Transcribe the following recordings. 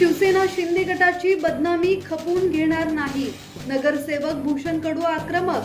शिवसेना शिंदे गटाची बदनामी खपवून घेणार नाही, नगरसेवक भूषण कडू आक्रमक।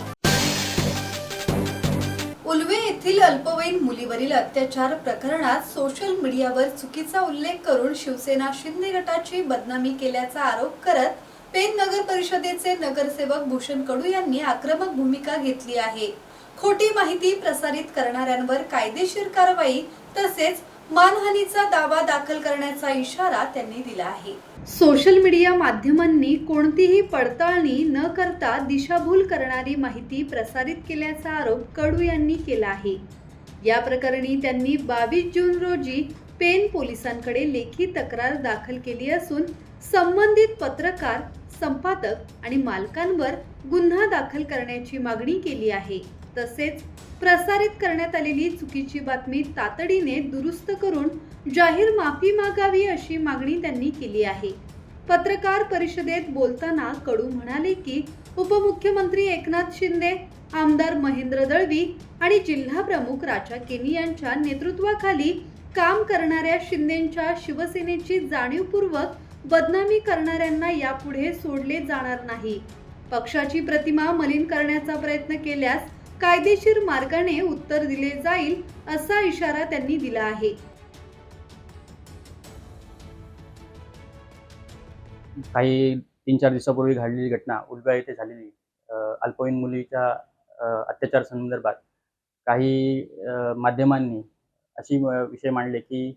उल्वे येथील अल्पवयीन मुलीवरील अत्याचार प्रकरणात सोशल मीडियावर चुकीचा उल्लेख करून शिवसेना शिंदे गटाची बदनामी केल्याचा आरोप करत पेन नगर परिषदेचे नगरसेवक भूषण कडू यांनी आक्रमक भूमिका घेतली आहे। खोटी माहिती प्रसारित करणाऱ्यांवर कायदेशीर कारवाई तसेच मानहानीचा दावा दाखल करण्याचा इशारा त्यांनी दिला आहे। सोशल मीडिया माध्यमांनी कोणतीही पडताळणी न करता दिशाभूल करणारी माहिती प्रसारित केल्याचा आरोप कडू यांनी केला आहे। या प्रकरणी त्यांनी 22 जून रोजी पेन पोलिसांकडे लेखी तक्रार दाखल केली असून संबंधित पत्रकार, संपादक आणि मालकांवर गुन्हा दाखल करण्याची मागणी केली आहे। तसेच प्रसारित करण्यात आलेली चुकीची बातमी तातडीने दुरुस्त करून जाहीर माफी मागावी अशी मागणी त्यांनी केली आहे। पत्रकार परिषदेत बोलताना कडू म्हणाले की उपमुख्यमंत्री एकनाथ शिंदे, आमदार महेंद्र दळवी आणि जिल्हा प्रमुख राजा केनी यांच्या नेतृत्वाखाली काम करणाऱ्या शिंदेंच्या शिवसेनेची जाणीवपूर्वक बदनामी करणाऱ्यांना यापुढे सोडले जाणार नाही। पक्षाची प्रतिमा मलिन करण्याचा प्रयत्न केल्यास कायदेशीर मार्गाने उत्तर दिले जाईल असा इशारा त्यांनी दिला आहे। काही 3-4 दिवसापूर्वी घडलेली घटना उल्वे येथे झालेली अल्पवयीन मुलीच्या अत्याचार संदर्भात काही माध्यमांनी अशी विषय मांडले की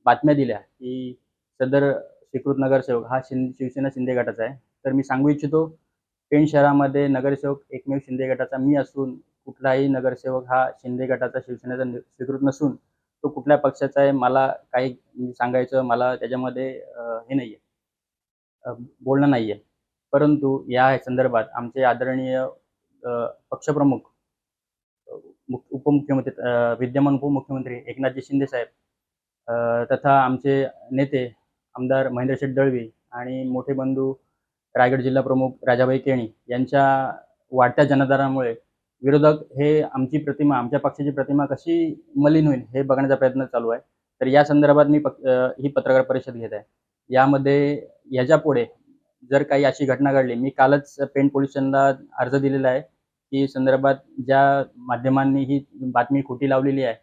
बातम्या दिल्या की सदर स्वीकृत नगरसेवक हा शिवसेना शिंदे गटाचा आहे। तर मी सांगू इच्छितो, पेण शहरामध्ये नगरसेवक एकमेव शिंदे गटाचा मी असून कुठलाही नगरसेवक हा शिंदे गटाचा शिवसेनेचा स्वीकृत नसून तो कुठल्या पक्षाचा आहे मला काही सांगायचं मला त्याच्यामध्ये हे नाही आहे, बोलणं नाही आहे। परंतु या संदर्भात आमचे आदरणीय पक्षप्रमुख उपमुख्यमंत्री विद्यमान उपमुख्यमंत्री एकनाथजी शिंदे साहेब तथा आमचे नेते आमदार महेंद्र शेठ दळवी आणि मोठे बंधू रायगड जिल्हा प्रमुख राजाभाई केणी यांच्या वाढत्या जनाधारामुळे विरोधक हे आमची प्रतिमा, आमच्या पक्षाची प्रतिमा कशी मलिन होईल हे बघण्याचा प्रयत्न चालू आहे। तर या संदर्भात मी ही पत्रकार परिषद घेत आहे। यामध्ये याच्यापुढे जर काही अशी घटना घडली, मी कालच पेण पोलिसांना अर्ज दिलेला आहे की संदर्भात ज्या माध्यमांनी ही बातमी खोटी लावलेली आहे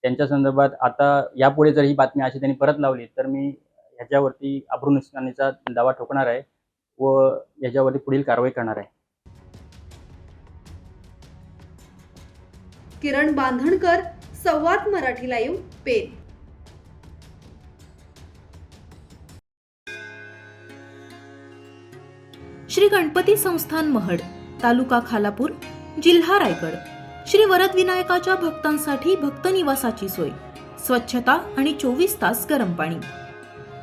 त्यांच्या संदर्भात आता यापुढे जर ही बातमी अशी त्यांनी परत लावली तर मी ह्याच्यावरती अब्रू नुकसानीचा दावा ठोकणार आहे व याच्यावरती पुढील कारवाई करणार आहे। किरण बांधणकर, संवाद मराठी लाईव्ह, पेन। श्री गणपती संस्थान महड, तालुका खालापूर, जिल्हा रायगड। श्री वरद विनायकाच्या भक्तांसाठी भक्त निवासाची सोय, स्वच्छता आणि 24 तास गरम पाणी,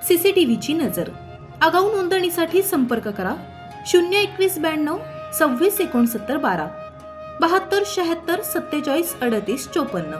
सीसीटीव्हीची नजर। आगाऊ नोंदणीसाठी संपर्क करा 02192 26 69 12 72 76 47 38 54।